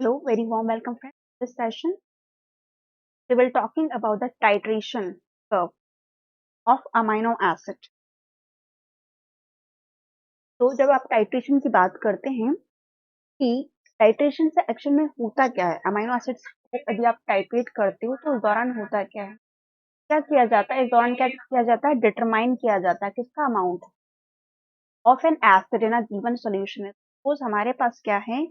Hello, very warm welcome friends. This session we will talking about the titration curve of amino acid. तो जब आप titration की बात करते हैं कि टाइट्रेशन से एक्शन में होता क्या है, अमीनो एसिड्स को यदि आप टाइट्रेट करते हो तो उस दौरान होता क्या है, क्या किया जाता है, इस दौरान क्या किया जाता है, डिटरमाइन किया जाता है किसका amount of N acid in a given solution. Suppose हमारे पास क्या है,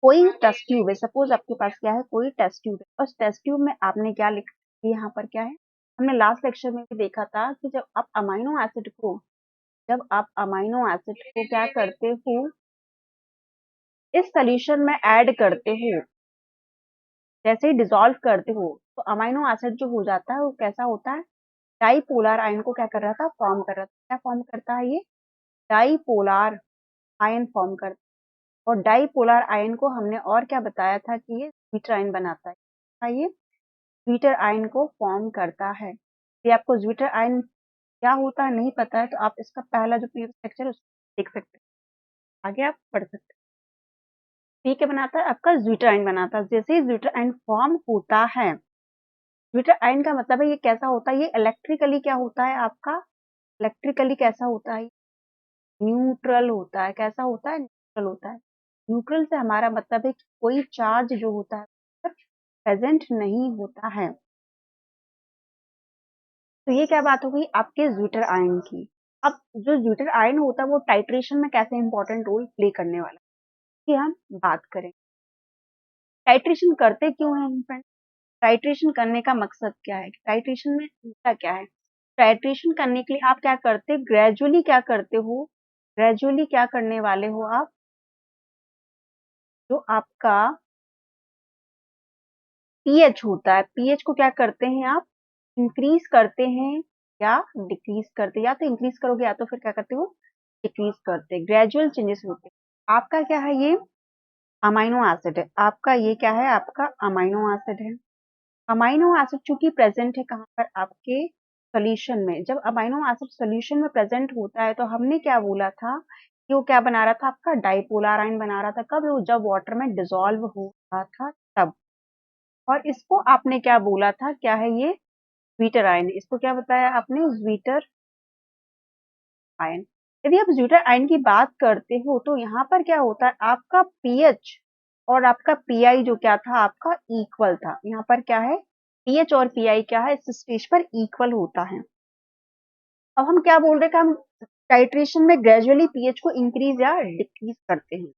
कोई टेस्ट ट्यूब है, सपोज आपके पास क्या है, कोई टेस्ट ट्यूब है। उस टेस्ट ट्यूब में आपने क्या लिखा, यहाँ पर क्या है, हमने लास्ट लेक्चर में भी देखा था कि जब आप अमाइनो एसिड को क्या करते हो, इस सोल्यूशन में ऐड करते हो, जैसे ही डिसॉल्व करते हो तो अमाइनो एसिड जो हो जाता है वो कैसा होता है, डाईपोलर आयन को क्या कर रहा था, फॉर्म कर रहा था। क्या फॉर्म करता है ये, डाईपोलर आयन फॉर्म करता है। और डाईपोलर आयन को हमने और क्या बताया था कि ये स्वीटर आयन बनाता है, ये स्वीटर आयन को फॉर्म करता है। यदि आपको स्वीटर आयन क्या होता है नहीं पता है तो आप इसका पहला जो प्रीवियस लेक्चर है उसको देख सकते हैं, आगे आप पढ़ सकते हैं। क्या बनाता है, आपका स्वीटर आयन बनाता है। जैसे ही स्वीटर आयन फॉर्म होता है, स्वीटर आयन का मतलब है ये कैसा होता है, ये इलेक्ट्रिकली क्या होता है आपका, इलेक्ट्रिकली कैसा होता है, न्यूट्रल होता है। कैसा होता है, न्यूट्रल होता है। न्यूट्रल से हमारा मतलब है कि कोई चार्ज जो होता है प्रेजेंट नहीं होता है। तो ये क्या बात हो गई आपके ज्विटर आयन की। अब जो ज्विटर आयन होता है वो टाइट्रेशन में कैसे इंपॉर्टेंट रोल प्ले करने वाला है, हम बात करें। टाइट्रेशन करते क्यों है फ्रेंड, टाइट्रेशन करने का मकसद क्या है, टाइट्रेशन में होता क्या है। टाइट्रेशन करने के लिए आप क्या करते, ग्रेजुअली क्या करते हो, ग्रेजुअली क्या करने वाले हो आप, जो आपका पीएच होता है, पीएच को क्या करते हैं आप, इंक्रीज करते हैं या डिक्रीज करते हैं। या तो इंक्रीज करोगे या तो फिर क्या करते हो, डिक्रीज करते हैं। ग्रेजुअल चेंजेस होते हैं। आपका क्या है, ये अमाइनो एसिड है, आपका ये क्या है, आपका अमाइनो एसिड है। अमाइनो एसिड चूंकि प्रेजेंट है कहाँ पर, आपके सोल्यूशन में। जब अमाइनो एसिड सोल्यूशन में प्रेजेंट होता है तो हमने क्या बोला था कि वो क्या बना रहा था, आपका डाइपोलर आयन बना रहा था। कब, वो जब वाटर में डिसॉल्व हो रहा था तब। और इसको आपने क्या बोला था, क्या है ये, ज्वीटर आयन। इसको क्या बताया आपने, ज्वीटर आयन। यदि आप ज्वीटर आयन की बात करते हो तो यहाँ पर क्या होता है, आपका पीएच और आपका पीआई जो क्या था, आपका इक्वल था। यहाँ पर क्या है, पीएच और पीआई क्या है, इस स्टेज पर इक्वल होता है। अब हम क्या बोल रहे हैं कि हम टाइट्रेशन में ग्रेजुअली पीएच को इंक्रीज या डिक्रीज करते हैं।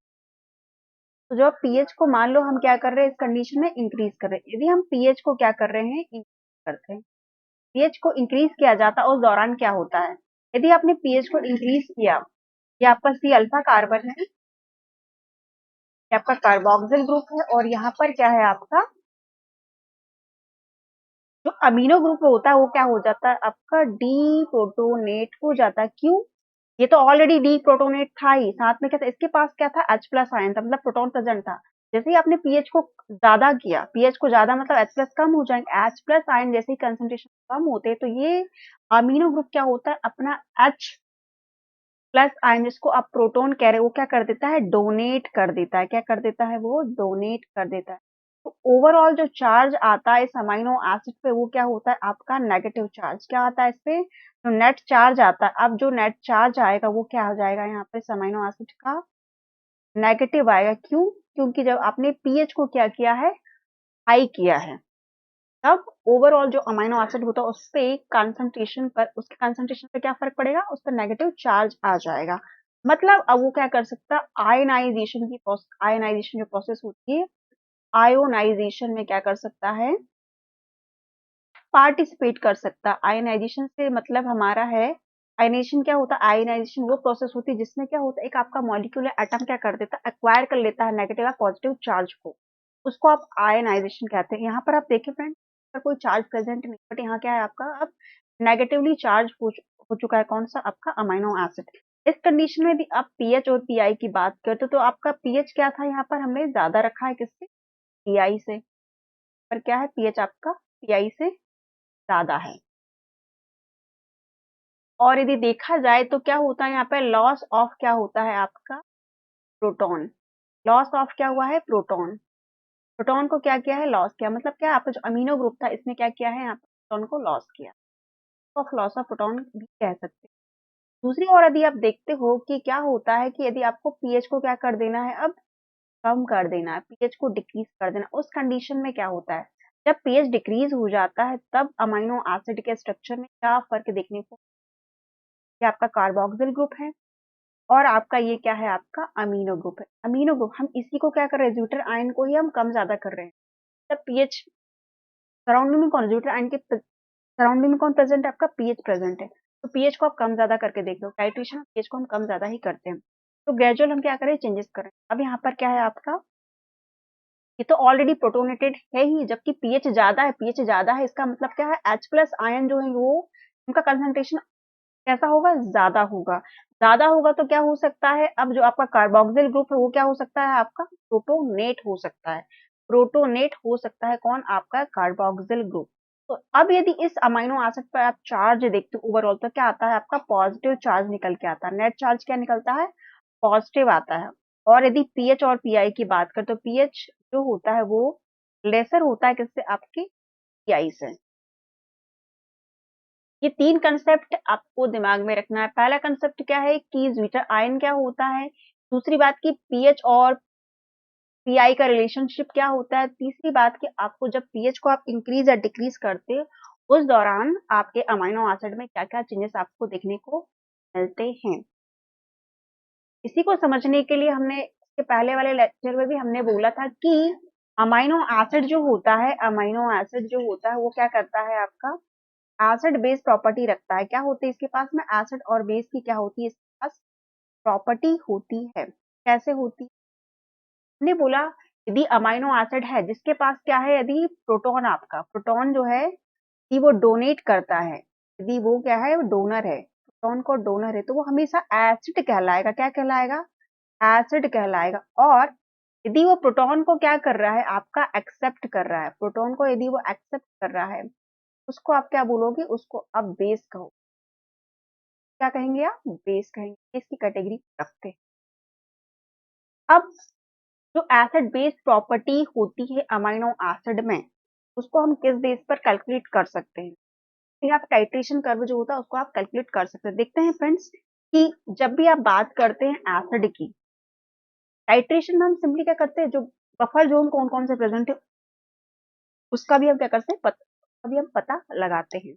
तो जब पीएच को मान लो हम क्या कर रहे हैं, इस कंडीशन में इंक्रीज कर रहे हैं। यदि हम पीएच को क्या कर रहे हैं, इंक्रीज करते हैं, पीएच को इंक्रीज किया जाता है, उस दौरान क्या होता है, यदि आपने पीएच को इंक्रीज किया, ये आपका सी अल्फा कार्बन है, ये आपका कार्बोक्सिल ग्रुप है, और यहाँ पर क्या है, आपका जो अमीनो ग्रुप होता है वो क्या हो जाता है, आपका डी प्रोटोनेट हो जाता है। क्यों, ये तो ऑलरेडी डी प्रोटोनेट था ही, साथ में क्या था, इसके पास क्या था, H प्लस आयन था, मतलब प्रोटॉन प्रेजेंट था। जैसे ही आपने पीएच को ज्यादा किया, पीएच को ज्यादा मतलब H प्लस कम हो जाएंगे, H प्लस आयन जैसे ही कंसंट्रेशन कम होते हैं तो ये अमीनो ग्रुप क्या होता है, अपना H प्लस आयन जिसको आप प्रोटॉन कह रहे हो, वो क्या कर देता है, डोनेट कर देता है। क्या कर देता है, वो डोनेट कर देता है। तो ओवरऑल जो चार्ज आता है इस अमीनो एसिड पे वो क्या होता है, आपका नेगेटिव चार्ज। क्या आता है इस पे, जो नेट चार्ज आता है। अब जो नेट चार्ज आएगा वो क्या हो जाएगा, यहाँ पे इस अमीनो एसिड का नेगेटिव आएगा। क्यों, क्योंकि जब आपने पीएच को क्या किया है, हाई किया है, तब ओवरऑल जो अमीनो एसिड होता है उस पे कंसंट्रेशन पर, उसके कंसंट्रेशन पे क्या फर्क पड़ेगा, उस पर नेगेटिव चार्ज आ जाएगा। मतलब अब वो क्या कर सकता है, आयनाइजेशन की आयनाइजेशन जो प्रोसेस होती है, आयोनाइजेशन में क्या कर सकता है, पार्टिसिपेट कर सकता है। आयनाइजेशन से मतलब हमारा है, आयनाइजेशन क्या होता है, आयनाइजेशन वो प्रोसेस होती है जिसमें क्या होता है, एक आपका मॉलिक्यूलर एटम क्या कर देता है, एक्वायर कर लेता है नेगेटिव या पॉजिटिव चार्ज को, उसको आप आयनाइजेशन कहते हैं। यहाँ पर आप देखिए फ्रेंड, पर कोई चार्ज प्रेजेंट नहीं, बट यहाँ क्या है, आपका अब नेगेटिवली चार्ज हो चुका है, कौन सा, आपका अमीनो एसिड। इस कंडीशन में भी आप पीएच और पीआई की बात करते तो आपका पीएच क्या था, यहाँ पर हमने ज्यादा रखा है किससे, पीआई से। पर क्या है, पीएच आपका पीआई से ज्यादा है। और यदि देखा जाए तो क्या होता है, यहाँ पे लॉस ऑफ क्या होता है, आपका प्रोटॉन। लॉस ऑफ क्या हुआ है, प्रोटॉन। प्रोटॉन को क्या किया है, लॉस किया। मतलब क्या, आपका जो अमीनो ग्रुप था इसने क्या किया है, यहाँ पे प्रोटॉन को लॉस किया, ऑफ लॉस ऑफ प्रोटॉन भी कह सकते हैं। दूसरी ओर यदि आप देखते हो कि क्या होता है कि यदि आपको पीएच को क्या कर देना है, अब कम कर देना है, पीएच को डिक्रीज कर देना, उस कंडीशन में क्या होता है, जब पीएच डिक्रीज हो जाता है तब अमीनो एसिड के स्ट्रक्चर में क्या फर्क देखने को, ये आपका कार्बोक्सिल ग्रुप है और आपका ये क्या है, आपका अमीनो ग्रुप है। अमीनो ग्रुप हम इसी को क्या कर रहे हैं, ज्यूटर आयन को ही हम कम ज्यादा कर रहे हैं। जब पीएच सराउंडिंग में कौन, ज्यूटर आयन के सराउंडिंग में कौन प्रेजेंट है, आपका पीएच प्रेजेंट है। तो पीएच को आप कम ज्यादा करके देख लो, टाइट्रेशन पीएच को हम कम ज्यादा ही करते हैं। तो ग्रेजुअल हम क्या करें, चेंजेस करें। अब यहाँ पर क्या है आपका, ये तो ऑलरेडी प्रोटोनेटेड है ही, जबकि पीएच ज्यादा है, पीएच ज्यादा है इसका मतलब क्या है, H प्लस आयन जो है वो उनका कंसंट्रेशन कैसा होगा, ज्यादा होगा। ज्यादा होगा तो क्या हो सकता है, अब जो आपका कार्बोक्सिल ग्रुप है वो क्या हो सकता है, आपका प्रोटोनेट हो सकता है। प्रोटोनेट हो सकता है कौन, आपका कार्बोक्सिल ग्रुप। तो अब यदि इस अमीनो एसिड पर आप चार्ज देखते हो ओवरऑल, तो क्या आता है, आपका पॉजिटिव चार्ज निकल के आता है। नेट चार्ज क्या निकलता है, पॉजिटिव आता है। और यदि पीएच और पीआई की बात करें तो पीएच जो होता है वो लेसर होता है किससे, आपके पीआई से। ये तीन कंसेप्ट आपको दिमाग में रखना है। पहला कंसेप्ट क्या है कि ज्यूटर आयन क्या होता है, दूसरी बात की पीएच और पीआई का रिलेशनशिप क्या होता है, तीसरी बात कि आपको जब पीएच को आप इंक्रीज या डिक्रीज करते हो उस दौरान आपके अमीनो एसिड में क्या क्या चेंजेस आपको देखने को मिलते हैं। इसी को समझने के लिए हमने इसके पहले वाले लेक्चर में भी हमने बोला था कि अमीनो एसिड जो होता है, अमीनो एसिड जो होता है वो क्या करता है, आपका एसिड बेस प्रॉपर्टी रखता है। क्या होती है इसके पास में, एसिड और बेस की क्या होती है इसके पास, प्रॉपर्टी होती है। कैसे होती है, हमने बोला यदि अमीनो एसिड है जिसके पास क्या है, यदि प्रोटॉन, आपका प्रोटॉन जो है यदि वो डोनेट करता है, यदि वो क्या है, वो डोनर है, प्रोटॉन को डोनर है, तो वो हमेशा एसिड कहलाएगा। क्या कहलाएगा, एसिड कहलाएगा। और यदि वो प्रोटॉन को क्या कर रहा है, आपका एक्सेप्ट कर रहा है, प्रोटॉन को यदि वो एक्सेप्ट कर रहा है उसको आप क्या बोलोगे, उसको आप बेस कहो। क्या कहेंगे, आप बेस कहेंगे, इसकी कैटेगरी रखते हैं। अब जो एसिड बेस प्रॉपर्टी होती है अमीनो एसिड में, उसको हम किस बेस पर कैलकुलेट कर सकते हैं, फिर आप टाइट्रेशन कर्व जो होता है उसको आप कैलकुलेट कर सकते हैं। देखते हैं फ्रेंड्स कि जब भी आप बात करते हैं एसिड की, टाइट्रेशन में हम सिंपली क्या करते हैं, जो बफर जोन कौन कौन से प्रेजेंट है उसका भी हम क्या करते हैं, अभी हम पता लगाते हैं।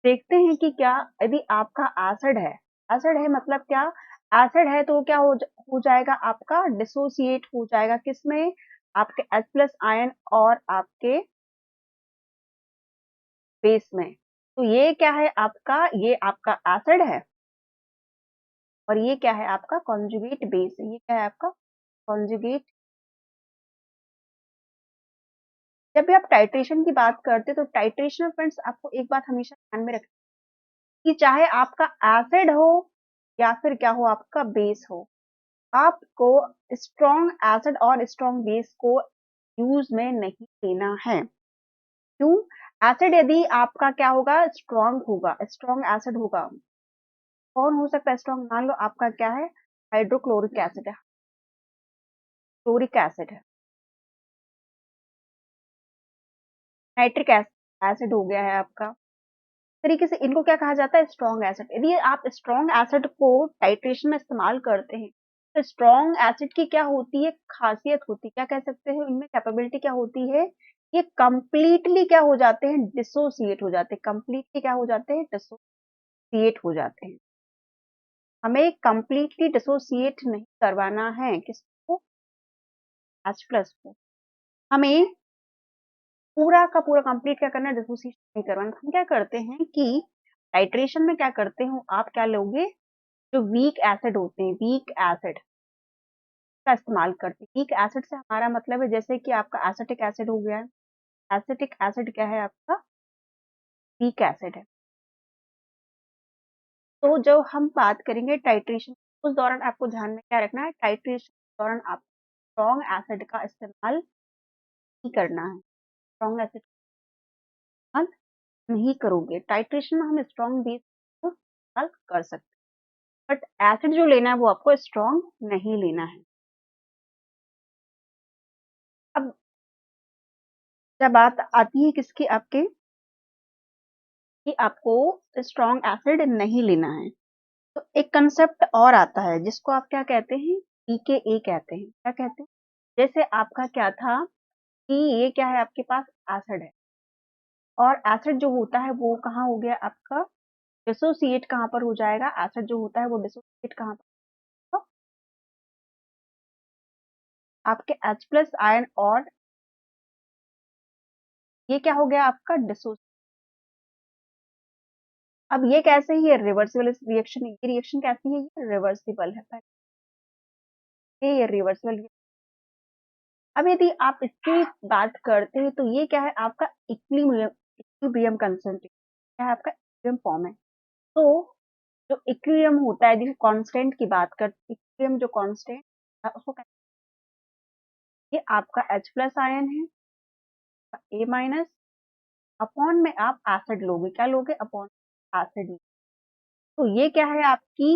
देखते हैं कि क्या यदि आपका एसिड है, एसिड है मतलब क्या, एसिड है तो क्या हो जाएगा, आपका डिसोसिएट हो जाएगा किसमें, आपके H प्लस आयन और आपके बेस में। तो ये क्या है आपका, ये आपका एसिड है और ये क्या है आपका कॉन्जुगेट बेस है, ये क्या है आपका कॉन्जुगेट। जब भी आप टाइट्रेशन की बात करते हैं तो टाइट्रेशन में फ्रेंड्स आपको एक बात हमेशा ध्यान में रखनी कि चाहे आपका एसिड हो या फिर क्या हो, आपका बेस हो, आपको स्ट्रॉन्ग एसिड और स्ट्रॉन्ग बेस को यूज में नहीं लेना है। क्यों, एसिड यदि आपका क्या होगा, स्ट्रॉन्ग होगा, स्ट्रॉन्ग एसिड होगा, कौन हो सकता है स्ट्रॉन्ग, मान लो आपका क्या है, हाइड्रोक्लोरिक एसिड है, क्लोरिक एसिड है, नाइट्रिक एसिड हो गया है आपका। तरीके से इनको क्या कहा जाता है, स्ट्रॉन्ग एसिड। यदि आप स्ट्रॉन्ग एसिड को टाइट्रेशन में इस्तेमाल करते हैं तो स्ट्रॉन्ग एसिड की क्या होती है, खासियत होती है, क्या कह सकते हैं, इनमें कैपेबिलिटी क्या होती है, ये कंप्लीटली क्या हो जाते हैं, डिसोसिएट हो जाते हैं, कंप्लीटली क्या हो जाते हैं, डिसोसिएट हो जाते हैं। हमें कंप्लीटली डिसोसिएट नहीं करवाना है किसको, H प्लस को, हमें पूरा का पूरा कंप्लीट क्या करना है, डिसोसिएट नहीं करवाना। हम क्या करते हैं कि टाइट्रेशन में क्या करते हो, आप क्या लोगे, जो वीक एसिड होते हैं, वीक एसिड का इस्तेमाल करते हैं। वीक एसिड से हमारा मतलब है जैसे कि आपका एसिटिक एसिड हो गया है, एसिटिक एसिड क्या है आपका, वीक एसिड है। तो जब हम बात करेंगे टाइट्रेशन उस दौरान आपको ध्यान में क्या रखना है, टाइट्रेशन के दौरान आप स्ट्रॉन्ग एसिड का इस्तेमाल नहीं करना है, स्ट्रॉन्ग एसिड का इस्तेमाल नहीं करोगे। टाइट्रेशन में हम स्ट्रॉन्ग बेस को इस्तेमाल कर सकते हैं, बट एसिड जो लेना है वो आपको स्ट्रॉन्ग नहीं लेना है। अब जब बात आती है किसकी, आपके कि आपको स्ट्रॉन्ग एसिड नहीं लेना है, तो एक कंसेप्ट और आता है जिसको आप क्या कहते हैं, पीकेए कहते हैं। क्या कहते हैं? जैसे आपका क्या था कि ये क्या है, आपके पास एसिड है, और एसिड जो होता है वो कहाँ हो गया आपका, डिसोसिएट कहाँ पर हो जाएगा, एसिड जो होता है वो डिसोसिएट कहाँ पर होगा? आपके H प्लस आयन, और ये क्या हो गया आपका डिसोसिएट। अब ये कैसे ही है, रिवर्सिबल रिएक्शन, ये रिएक्शन कैसी है, ये रिवर्सिबल है, ये रिवर्सिबल। अब यदि आप इसकी बात करते हैं तो ये क्या है आपका इक्विलिब्रियम, इक्विलिब्रियम कंसेंट्रेशन, क्या है आपका इक्विलिब्रियम फॉर्म है। तो जो इक्विलिब्रियम होता है, जिस कांस्टेंट की बात करते, इक्विलिब्रियम जो कांस्टेंट है उसको कहते हैं, ये आपका H प्लस आयन है, A माइनस, अपॉन में आप एसिड लोगे, क्या लोगे, अपॉन एसिड। तो ये क्या है आपकी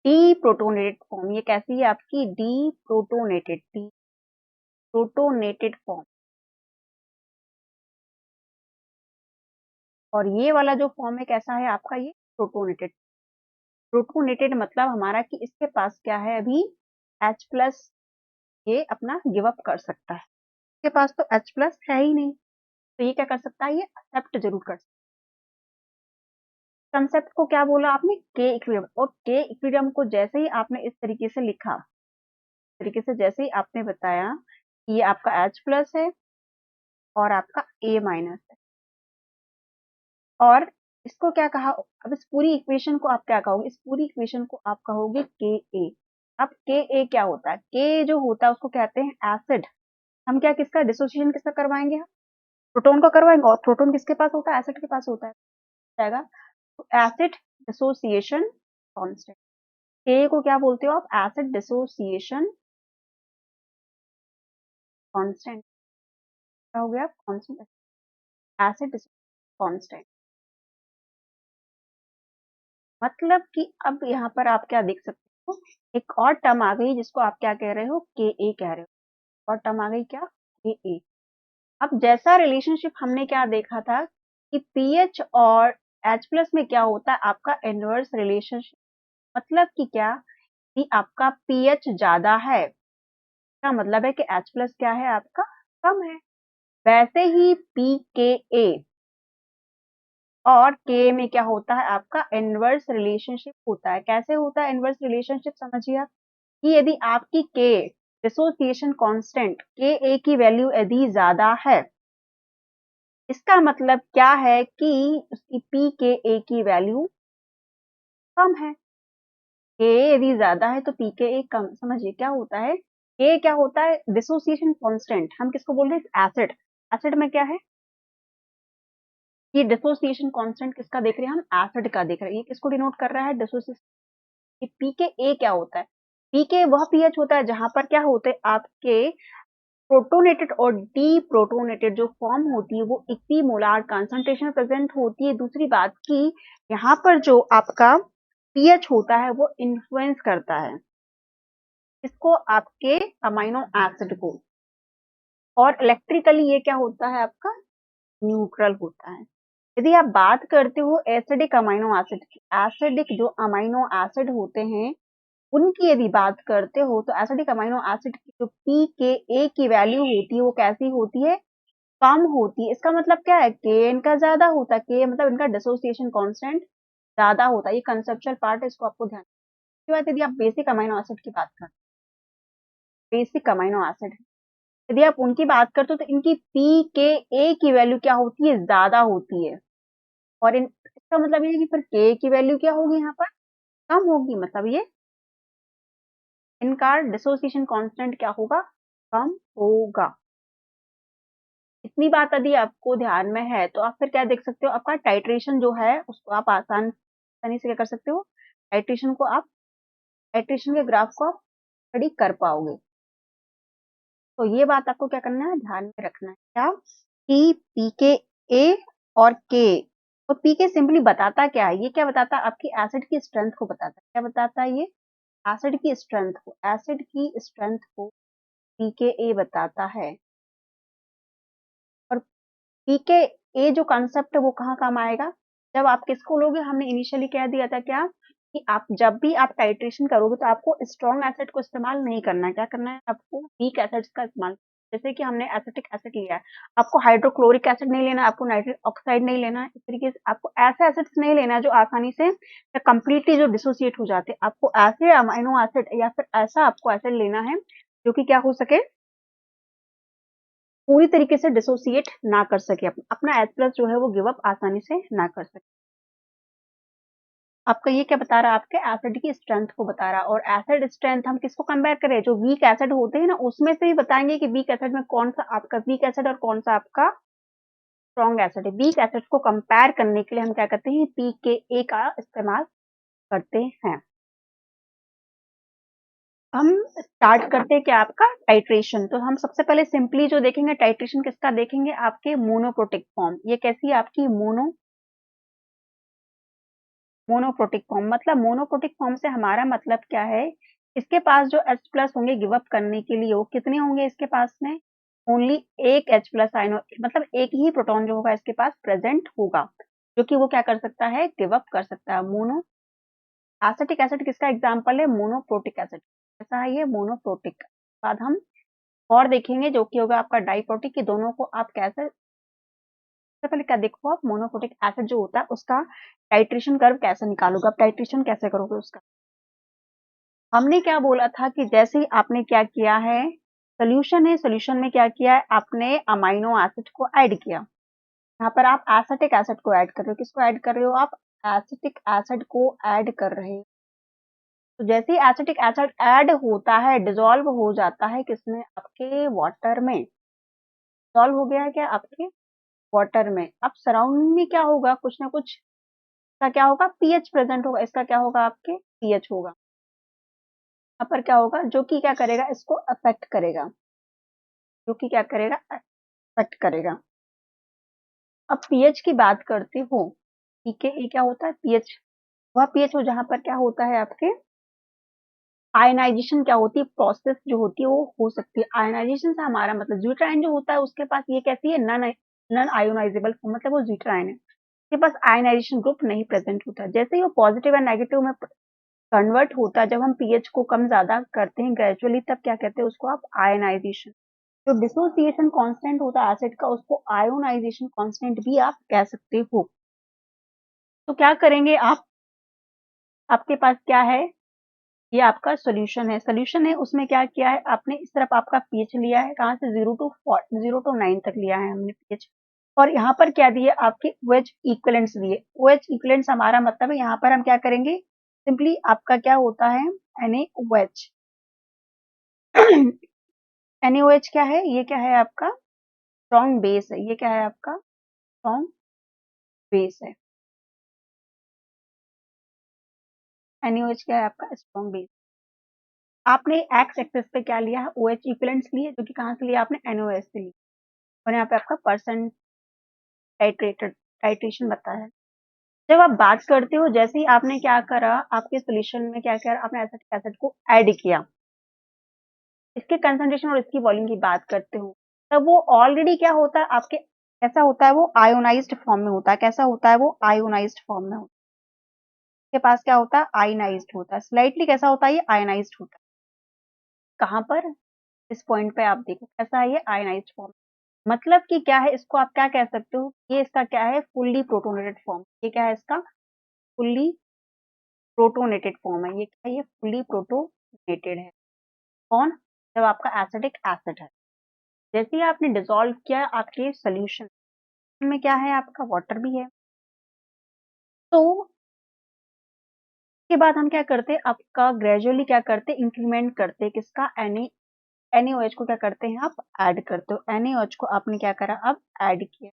डी प्रोटोनेटेड फॉर्म, ये कैसी है आपकी D protonated, D protonated form. और ये वाला जो फॉर्म है कैसा है आपका, ये प्रोटोनेटेड। प्रोटोनेटेड मतलब हमारा कि इसके पास क्या है अभी H प्लस, ये अपना गिव अप कर सकता है, इसके पास तो H प्लस है ही नहीं, तो ये क्या कर सकता है, ये एक्सेप्ट जरूर कर सकता है। कंसेप्ट को क्या बोला आपने, के इक्विलिब्रियम, और के इक्विलिब्रियम को जैसे ही आपने इस तरीके से लिखा, तरीके से जैसे ही आपने बताया कि ये आपका H प्लस है और आपका A माइनस है, और इसको क्या कहा, अब इस पूरी इक्वेशन को आप क्या कहोगे, इस पूरी इक्वेशन को आप कहोगे के ए। अब के ए क्या होता है, के जो होता है उसको कहते हैं एसिड। हम क्या, किसका डिसोसिएशन किसका करवाएंगे, हम प्रोटॉन का करवाएंगे, और प्रोटॉन किसके पास होता है, एसिड के पास होता है, जाएगा। तो एसिड डिसोसिएशन कांस्टेंट, के को क्या बोलते हो आप, एसिड डिसोसिएशन कांस्टेंट। क्या हो गया, कांस्टेंट, एसिड कांस्टेंट। मतलब कि अब यहाँ पर आप क्या देख सकते हो, एक और टर्म आ गई जिसको आप क्या कह रहे हो, के ए कह रहे हो, और टर्म आ गई क्या, के ए। अब जैसा रिलेशनशिप हमने क्या देखा था कि पीएच और H प्लस में क्या होता है आपका इनवर्स रिलेशनशिप, मतलब कि क्या, कि आपका पीएच ज्यादा है, का मतलब है कि H प्लस क्या है आपका कम है। वैसे ही पी के ए और के में क्या होता है आपका इनवर्स रिलेशनशिप होता है। कैसे होता है इनवर्स रिलेशनशिप, समझिए आप, कि यदि आपकी के डिसोसिएशन कांस्टेंट के ए की वैल्यू यदि ज्यादा है, इसका मतलब क्या है कि उसकी पी के ए की वैल्यू कम है। के यदि ज्यादा है तो पी के ए कम, समझिए क्या होता है, के क्या होता है डिसोसिएशन कांस्टेंट, हम किसको बोल रहे हैं, एसिड। एसिड में क्या है, ये डिसोसिएशन कांस्टेंट किसका देख रहे हैं हम, एसिड का देख रहे हैं, ये किसको डिनोट कर रहा है, डिसोसिएशन। पीके ए क्या होता है, पीके वह पीएच होता है जहां पर क्या होते हैं आपके प्रोटोनेटेड और डी प्रोटोनेटेड जो फॉर्म होती है वो इक्विमोलार कंसंट्रेशन प्रेजेंट होती है। दूसरी बात की यहाँ पर जो आपका पीएच होता है वो इन्फ्लुएंस करता है इसको, आपके अमाइनो एसिड को, और इलेक्ट्रिकली ये क्या होता है आपका न्यूट्रल होता है। यदि आप बात करते हो एसिडिक अमाइनो एसिड की, एसिडिक जो अमाइनो एसिड होते हैं उनकी यदि बात करते हो तो एसिडिक अमाइनो एसिड की जो पी के ए की वैल्यू होती है वो कैसी होती है, कम होती है। इसका मतलब क्या है, के इनका ज्यादा होता है, के मतलब इनका डिसोसिएशन कांस्टेंट ज्यादा होता है। ये कंसेप्चुअल पार्ट है, इसको आपको ध्यान। इसके बाद यदि आप बेसिक अमाइनो एसिड की बात करें, बेसिक अमाइनो एसिड यदि आप उनकी बात करते हो तो इनकी पी के ए की वैल्यू क्या होती है, ज्यादा होती है। और इसका मतलब ये है कि फिर के की वैल्यू क्या होगी यहाँ पर, कम होगी, मतलब ये इनका डिसोसिएशन कांस्टेंट क्या होगा, कम होगा। इतनी बात यदि आपको ध्यान में है तो आप फिर क्या देख सकते हो, आपका टाइट्रेशन जो है उसको आप आसानी से क्या कर सकते हो, टाइट्रेशन को आप, टाइट्रेशन के ग्राफ को आप स्टडी कर पाओगे। तो ये बात आपको क्या करना है, ध्यान में रखना है, क्या कि पीके ए और के, और पीके सिंपली बताता क्या है, ये क्या बताता है, आपकी एसिड की स्ट्रेंथ को बताता है। क्या बताता है ये, एसिड की स्ट्रेंथ को, एसिड की स्ट्रेंथ को पीके ए बताता है। पीके ए जो कॉन्सेप्ट है वो कहाँ काम आएगा, जब आप किसको लोगे, हमने इनिशियली कह दिया था क्या कि आप जब भी आप टाइट्रेशन करोगे तो आपको स्ट्रॉन्ग एसिड को इस्तेमाल नहीं करना है, क्या करना है आपको वीक एसिड्स का इस्तेमाल। जैसे कि हमने एसिटिक एसिड लिया है, आपको हाइड्रोक्लोरिक एसिड नहीं लेना, आपको नाइट्रिक ऑक्साइड नहीं लेना, इस तरीके से आपको ऐसे एसिड्स नहीं लेना जो आसानी से या कंप्लीटली जो डिसोसिएट हो जाते हैं। आपको ऐसे अमीनो एसिड या फिर ऐसा आपको एसिड लेना है जो कि क्या हो सके, पूरी तरीके से डिसोसिएट ना कर सके, अपना H+ जो है वो गिव अप आसानी से ना कर सके। आपका ये क्या बता रहा है, आपके एसिड की स्ट्रेंथ को बता रहा है। और एसिड स्ट्रेंथ हम किसको कंपेयर करें, जो वीक एसिड होते हैं ना उसमें से ही बताएंगे कि वीक एसिड में कौन सा आपका वीक एसिड और कौन सा आपका स्ट्रॉन्ग एसिड है। वीक एसिड को कंपेयर करने के लिए हम क्या करते हैं, pKa का इस्तेमाल करते हैं। हम स्टार्ट करते हैं क्या आपका टाइट्रेशन। तो हम सबसे पहले सिंपली जो देखेंगे टाइट्रेशन किसका देखेंगे, आपके मोनोप्रोटिक फॉर्म। ये कैसी है आपकी मोनोप्रोटिक फॉर्म। मतलब मोनोप्रोटिक फॉर्म से हमारा मतलब क्या है, इसके पास जो H+ होंगे गिव अप करने के लिए, वो कितने होंगे इसके पास में, ओनली एक H+ आयन, मतलब एक ही प्रोटॉन जो होगा इसके पास प्रेजेंट होगा, जो कि वो क्या कर सकता है, गिव अप कर सकता है। मोनो एसिटिक एसिड किसका एग्जाम्पल है, मोनोप्रोटिक एसिड। ऐसा है ये मोनोप्रोटिक। बाद हम और देखेंगे जो कि होगा आपका डाइप्रोटिक, कि दोनों को आप कैसे, सबसे पहले क्या देखो, आप मोनोप्रोटिक एसिड जो होता है उसका टाइट्रेशन कर्व कैसे निकालोगे, आप टाइट्रेशन कैसे करोगे उसका। हमने क्या बोला था कि जैसे ही आपने क्या किया है, सोल्यूशन है, सोल्यूशन में क्या किया है, आपने अमाइनो एसिड को ऐड किया। यहाँ पर आप एसिटिक एसिड को ऐड कर रहे हो, किसको ऐड कर रहे हो आप, एसिटिक एसिड को ऐड कर रहे हो। तो जैसे ही एसिटिक एसिड ऐड होता है, डिजोल्व हो जाता है किसमें, आपके वाटर में, डिजोल्व हो गया है क्या आपके वाटर में। अब सराउंडिंग में क्या होगा, कुछ ना कुछ का क्या होगा, पीएच प्रेजेंट होगा, इसका क्या होगा, आपके पीएच होगा। यहाँ पर क्या होगा, जो कि क्या करेगा, इसको अफेक्ट करेगा, जो कि क्या करेगा, अफेक्ट करेगा। अब पीएच की बात करते हो, ठीक है, ये क्या होता है पीएच, वह पीएच हो जहां पर क्या होता है आपके आयनाइजेशन, क्या होती है प्रोसेस जो होती है वो हो सकती है। आयनाइजेशन से हमारा मतलब ज्यूट्राइन जो होता है उसके पास ये कैसी है, नन नन आयोनाइजेबल, मतलब वो ज्यूट्राइन है, उसके पास आयनाइजेशन ग्रुप नहीं प्रेजेंट होता। जैसे ही वो पॉजिटिव एंड नेगेटिव में कन्वर्ट होता है, जब हम पीएच को कम ज्यादा करते हैं ग्रेजुअली, तब क्या कहते हैं उसको आप आयनाइजेशन। जो डिसोसिएशन कांस्टेंट होता है एसिड का, उसको आयोनाइजेशन कांस्टेंट भी आप कह सकते हो। तो क्या करेंगे आप, आपके पास क्या है, ये आपका सॉल्यूशन है, सॉल्यूशन है, उसमें क्या किया है आपने, इस तरफ आपका पीएच लिया है, कहाँ से 0 to 9 तक लिया है हमने पीएच। और यहाँ पर क्या दिए आपके OH इक्विवेलेंट्स दिए। OH इक्विवेलेंट्स हमारा मतलब है, यहाँ पर हम क्या करेंगे, सिंपली आपका क्या होता है NaOH। NaOH क्या है, ये क्या है आपका स्ट्रॉन्ग बेस है, ये क्या है आपका स्ट्रॉन्ग बेस है। NaOH क्या है आपका स्ट्रॉन्ग बेस। आपने एक्स एक्सिस पे क्या लिया है, OH इक्विवेलेंट्स लिए, जो कि कहाँ से लिया आपने NaOH से लिया। और यहाँ पे आपका परसेंट टाइट्रेटेड टाइट्रेशन बताया है। जब आप बात करते हो, जैसे ही आपने क्या करा, आपके सोल्यूशन में क्या करा, आपने एसिटिक एसिड को ऐड किया, इसके कंसंट्रेशन और इसकी वॉल्यूम की बात करते हो, तब वो ऑलरेडी क्या होता है आपके, कैसा होता है वो आयोनाइज्ड फॉर्म में होता है, कैसा होता है वो आयोनाइज्ड फॉर्म में होता है, इसके पास क्या होता है आयनाइज्ड होता है, स्लाइटली कैसा होता है, ये आयनाइज्ड होता है। कहाँ पर, इस पॉइंट पे आप देखो कैसा है ये आयनाइज्ड फॉर्म। मतलब कि क्या है, इसको आप क्या कह सकते हो, ये इसका क्या है फुल्ली प्रोटोनेटेड फॉर्म, ये क्या है इसका फुल्ली प्रोटोनेटेड फॉर्म है, ये क्या है, ये फुल्ली प्रोटोनेटेड है। कौन, जब आपका एसिडिक एसिड है, जैसे ही आपने डिसॉल्व किया आपके सोल्यूशन में क्या है, आपका वाटर भी है। तो उसके बाद हम क्या करते हैं, आपका ग्रेजुअली क्या करते हैं, इंक्रीमेंट करते हैं किसका, NaOH को क्या करते हैं आप ऐड करते हो। NaOH को आपने क्या करा, अब ऐड किया,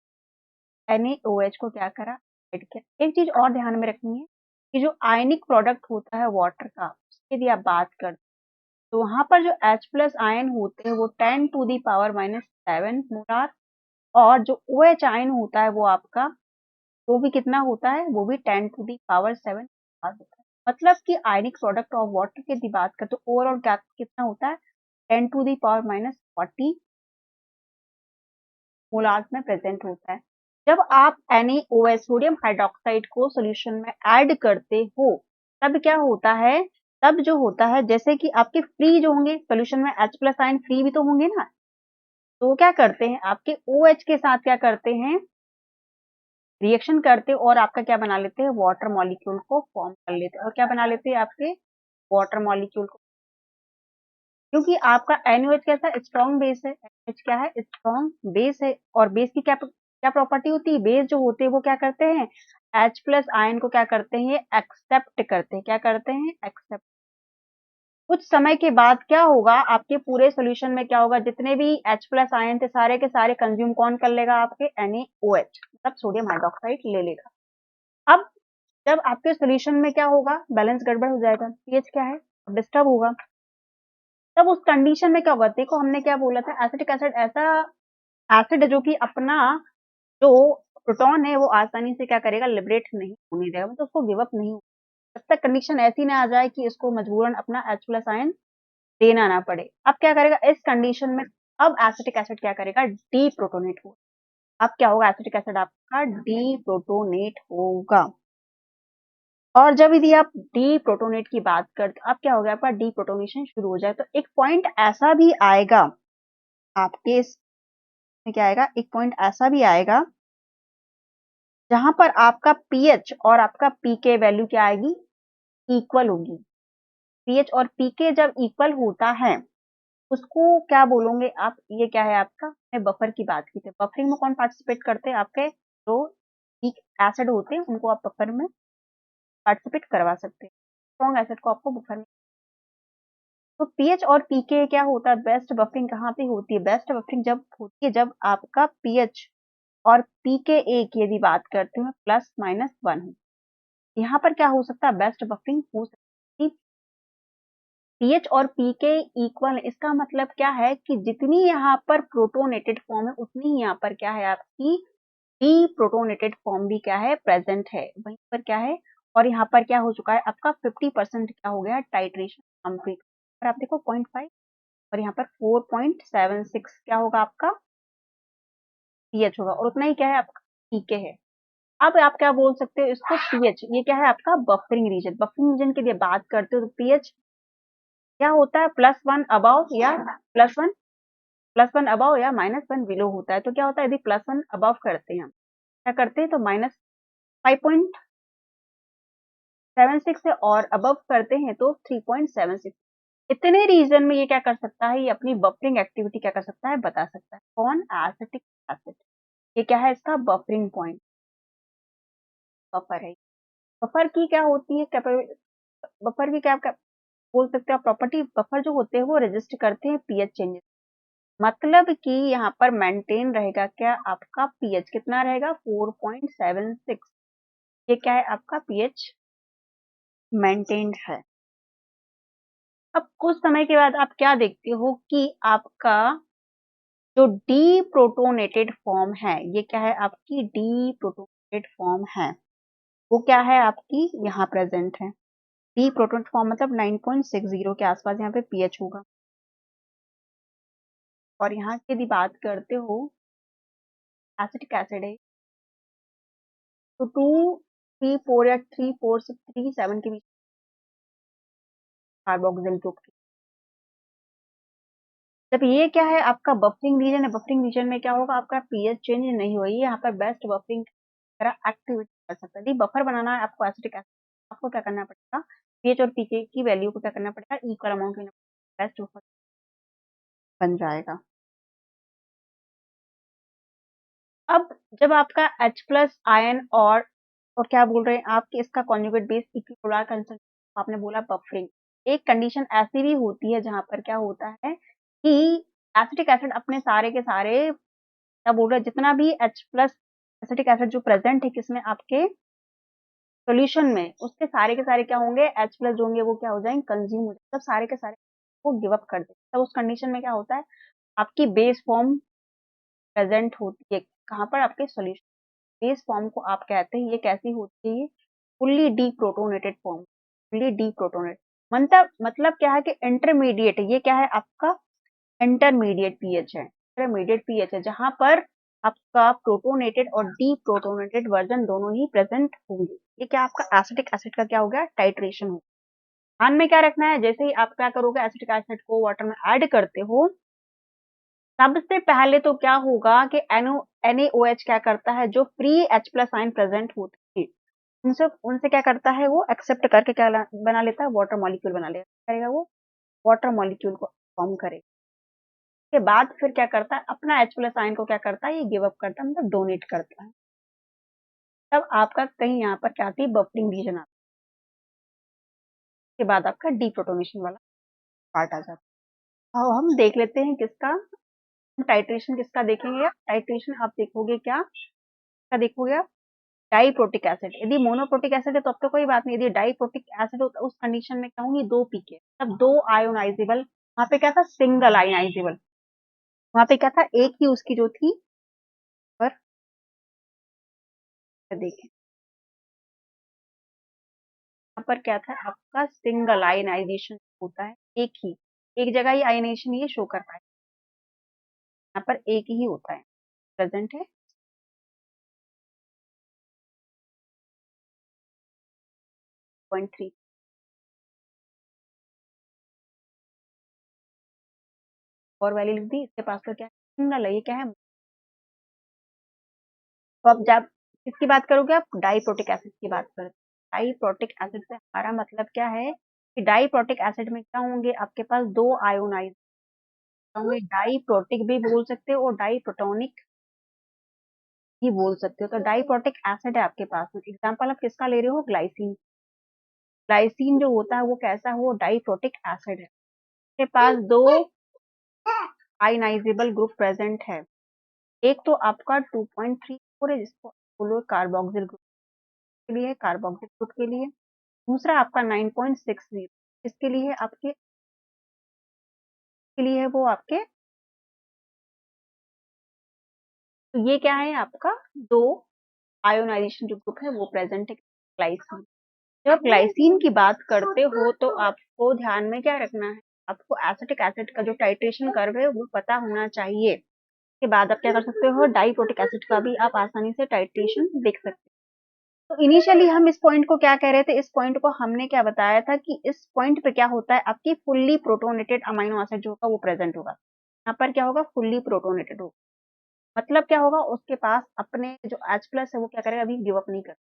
NaOH को क्या करा, ऐड किया। एक चीज और ध्यान में रखनी है कि जो आयनिक प्रोडक्ट होता है वाटर का, उसकी यदि आप बात करते हैं, तो वहां पर जो H+ आयन होते हैं वो 10⁻⁻⁷ मोलार, और जो OH आयन होता है वो आपका, वो भी कितना होता है, वो भी 10⁻⁷ होता है। मतलब कि आयनिक प्रोडक्ट ऑफ वाटर की यदि बात करते तो ओवरऑल क्या कितना होता है, 10⁻⁻40 मोलार्स में प्रेजेंट होता है। जब आप NaOH सोडियम हाइड्रोक्साइड को सोल्यूशन में ऐड करते हो तब क्या होता है, तब जो होता है जैसे कि आपके फ्री जो होंगे सोल्यूशन में H प्लस आयन फ्री भी तो होंगे ना, तो क्या करते हैं आपके OH के साथ क्या करते हैं, रिएक्शन करते और आपका क्या बना लेते हैं, वाटर मॉलिक्यूल को फॉर्म कर लेते हैं। और क्या बना लेते हैं आपके वाटर मॉलिक्यूल को, क्योंकि आपका NaOH कैसा स्ट्रॉन्ग बेस है, NaOH क्या है, स्ट्रॉन्ग बेस है। और बेस की क्या क्या प्रॉपर्टी होती है, बेस जो होते हैं वो क्या करते हैं, H प्लस आयन को क्या करते हैं, एक्सेप्ट करते हैं। क्या करते हैं, एक्सेप्ट। कुछ समय के बाद क्या होगा, आपके पूरे सोल्यूशन में क्या होगा, जितने भी H प्लस आयन थे सारे के सारे कंज्यूम कौन कर लेगा, आपके NaOH मतलब सोडियम हाइड्रोक्साइड ले लेगा। अब जब आपके सोल्यूशन में क्या होगा, बैलेंस गड़बड़ हो जाएगा, पीएच क्या है, डिस्टर्ब होगा। तब उस कंडीशन में क्या होगा, देखो हमने क्या बोला था, एसिटिक एसिड ऐसा एसिड है जो कि अपना जो प्रोटॉन है वो आसानी से क्या करेगा, लिबरेट नहीं होने देगा, मतलब उसको गिव अप नहीं होगा, जब तक कंडीशन ऐसी ना आ जाए कि इसको मजबूरन अपना H प्लस आयन देना ना पड़े। अब क्या करेगा इस कंडीशन में, अब एसिटिक एसिड क्या करेगा, डी प्रोटोनेट होगा। अब क्या होगा, एसिटिक एसिड आपका डी प्रोटोनेट होगा। और जब यदि आप डी प्रोटोनेट की बात करते, अब क्या हो गया, आपका डी प्रोटोनेशन शुरू हो जाए तो एक पॉइंट ऐसा भी आएगा आपके इसमें, क्या आएगा, एक पॉइंट ऐसा भी आएगा जहां पर आपका पीएच और आपका पीके वैल्यू क्या आएगी, इक्वल होगी। पीएच और पीके जब इक्वल होता है उसको क्या बोलोगे आप, ये क्या है आपका, मैं बफर की बात की थी। बफरिंग में कौन पार्टिसिपेट करते हैं, आपके जो वीक एसिड होते हैं उनको आप बफर में पार्टिसिपेट करवा सकते हैं, स्ट्रॉन्ग एसिड को आपको बफर में। तो पीएच और पीके क्या होता है, बेस्ट बफरिंग कहाँ पे होती है, बेस्ट बफरिंग जब होती है जब आपका पीएच और पीके एक यदि बात करते हैं +-1 हो, यहाँ पर क्या हो सकता है, बेस्ट बफरिंग हो सकती है। पीएच और पीके इक्वल, इसका मतलब क्या है कि जितनी यहाँ पर प्रोटोनेटेड फॉर्म है उतनी ही यहाँ पर क्या है, आपकी डी प्रोटोनेटेड फॉर्म भी क्या है, प्रेजेंट है वहीं पर क्या है। और यहाँ पर क्या हो चुका है, आपका 50% क्या हो गया, टाइट्रेशन कंप्लीट। और आप देखो 0.5 और यहाँ पर 4.76 क्या होगा आपका पीएच होगा, और उतना ही क्या है आपका पीके है। अब आप क्या बोल सकते हो इसको, पीएच ये क्या है आपका बफरिंग रीजन। बफरिंग रीजन के लिए बात करते हो तो पीएच क्या होता है, +1 अबव या +1 अबव या -1 बिलो होता है। तो क्या होता है, यदि +1 अबव करते हैं हम, क्या करते हैं तो -5.76 है, और अबव करते हैं तो 3.76। इतने रीजन में ये क्या कर सकता है, ये अपनी बफरिंग एक्टिविटी क्या कर सकता है, बता सकता है। कौन, एसिटिक एसिड। ये क्या है, इसका बफरिंग पॉइंट बफर है। बफर की क्या होती है, बफर की क्या बोल सकते हो प्रॉपर्टी, बफर जो होते हैं वो रजिस्ट करते हैं पीएच चेंजेस, मतलब कि यहाँ पर मेंटेन रहेगा क्या आपका पीएच, कितना रहेगा 4.76। ये क्या है आपका पीएच मेंटेन्ड है। अब कुछ समय के बाद आप क्या देखते हो कि आपका जो डी प्रोटोनेटेड फॉर्म है, ये क्या है आपकी डी प्रोटोनेटेड फॉर्म है, वो क्या है आपकी यहाँ प्रेजेंट है। डी प्रोटोनेटेड फॉर्म मतलब 9.60 के आसपास यहाँ पे पीएच होगा। और यहाँ की यदि बात करते हो एसिटिक एसिड है तो 2, 3, 4 या 3, 4 से 3, 7 के बीच कार्बोक्सिल ग्रुप की। जब ये क्या है आपका बफरिंग रीजन है, बफरिंग रीजन में क्या होगा, आपका पीएच चेंज नहीं हुई, यहाँ पर बेस्ट बफरिंग तरह एक्टिविटी कर सकता है। यदि बफर बनाना है आपको एसिटिक एसिड, आपको क्या करना पड़ेगा, पीएच और पीके की वैल्यू को क्या करना पड़ेगा, इक्वल अमाउंट लेना पड़ेगा, बेस्ट बफर बन जाएगा। अब जब आपका H प्लस आयन और क्या बोल रहे हैं आपके इसका कॉन्जुगेट बेस इक्विपोलर कंसंट्रेशन, आपने बोला बफरिंग। एक कंडीशन ऐसी भी होती है जहां पर क्या होता है कि एसिटिक एसिड अपने सारे के सारे क्या बोल रहे हैं, जितना भी H प्लस एसिटिक एसिड जो प्रेजेंट है किसमें, आपके सॉल्यूशन में, उसके सारे के सारे क्या होंगे, H प्लस जो होंगे वो क्या हो जाएंगे, कंज्यूम हो जाएंगे, तब सारे के सारे वो गिव अप कर देते। तब उस कंडीशन में क्या होता है, आपकी बेस फॉर्म प्रेजेंट होती है कहाँ पर, आपके सॉल्यूशन। बेस फॉर्म को आप कहते हैं, ये कैसी होती है, फुल्ली डीप्रोटोनेटेड फॉर्म, फुल्ली डीप्रोटोनेट मतलब क्या है कि इंटरमीडिएट है। ये क्या है आपका इंटरमीडिएट पीएच है, इंटरमीडिएट पीएच है जहां पर आपका प्रोटोनेटेड और डीप्रोटोनेटेड वर्जन दोनों ही प्रेजेंट होंगे। ये क्या आपका एसिटिक एसिड का क्या हो गया, टाइट्रेशन हो। ध्यान में क्या रखना है, जैसे ही आप क्या करोगे एसिटिक एसिड को वाटर में ऐड करते हो, सबसे पहले तो क्या होगा कि NaOH क्या करता है, जो free H plus ion present होते हैं उनसे उनसे क्या करता है, वो एक्सेप्ट करके क्या बना लेता है, वाटर मॉलिक्यूल बना लेता करेगा, वो वाटर मॉलिक्यूल को फॉर्म करेगा। के बाद फिर क्या करता है, अपना H प्लस आयन को क्या करता है, ये गिव अप करता है, मतलब डोनेट करता है। तब आपका कहीं यहाँ पर क्या आती है, बफरिंग रीजन आता है। के बाद आपका डीप्रोटोनेशन वाला पार्ट आ जाता है। अब हम देख लेते हैं किसका टाइट्रेशन, किसका देखेंगे आप टाइट्रेशन, आप देखोगे क्या देखोगे आप, डाइप्रोटिक एसिड। यदि मोनोप्रोटिक एसिड है तो अब तो कोई बात नहीं, यदि डाइप्रोटिक एसिड हो तो उस कंडीशन में क्या होंगी, 2 पीके, तब 2 आयोनाइजेबल, वहां पे क्या था, सिंगल आयोनाइजेबल, वहां पे क्या था, एक ही उसकी जो थी, पर देखें यहाँ पर क्या था आपका, सिंगल आयनाइजेशन होता है, एक जगह ही आयनाइजेशन ये शो करता है, यहाँ पर एक ही होता है, प्रेजेंट है 0.3 और वैल्यू लिख दी, इसके पास तो क्या है, सिंगल है, ये क्या है। तो अब जब किसकी बात करोगे आप, डाइप्रोटिक एसिड की बात करें, डाइप्रोटिक एसिड से हमारा मतलब क्या है कि डाइप्रोटिक एसिड में क्या होंगे, आपके पास 2 आयोनाइज होंगे, डाइप्रोटिक भी बोल सकते हो और डाइप्रोटोनिक भी बोल सकते हो। तो डाइप्रोटिक एसिड है आपके पास में, एग्जांपल आप किसका ले रहे हो, ग्लाइसिन। ग्लाइसिन जो होता है वो कैसा है, वो डाइप्रोटिक एसिड है, के पास 2 आयनाइजेबल ग्रुप प्रेजेंट है। एक तो आपका 2.34 है, जिसको बोलो कार्बोक्सिल ग्रुप के लिए, कार्बोक्सिल ग्रुप के लिए। दूसरा आपका 9.60, इसके लिए आपके के लिए है वो आपके, तो ये क्या है आपका, 2 आयोनाइजेशन जो ग्रुप है वो प्रेजेंट है ग्लाइसिन। जब ग्लाइसिन की बात करते हो तो आपको ध्यान में क्या रखना है, आपको एसिटिक एसिड का जो टाइट्रेशन कर्व है वो पता होना चाहिए। के बाद आप क्या कर सकते हो, डाइप्रोटिक एसिड का भी आप आसानी से टाइट्रेशन देख सकते हो। तो इनिशियली हम इस पॉइंट को क्या कह रहे थे, इस पॉइंट को हमने क्या बताया था कि इस पॉइंट पे क्या होता है, आपकी फुल्ली प्रोटोनेटेड अमाइनो एसिड जो होगा वो प्रेजेंट होगा। यहाँ पर क्या होगा, फुल्ली प्रोटोनेटेड होगा, मतलब क्या होगा, उसके पास अपने जो H प्लस है वो क्या करेगा, अभी गिव अप नहीं करेगा।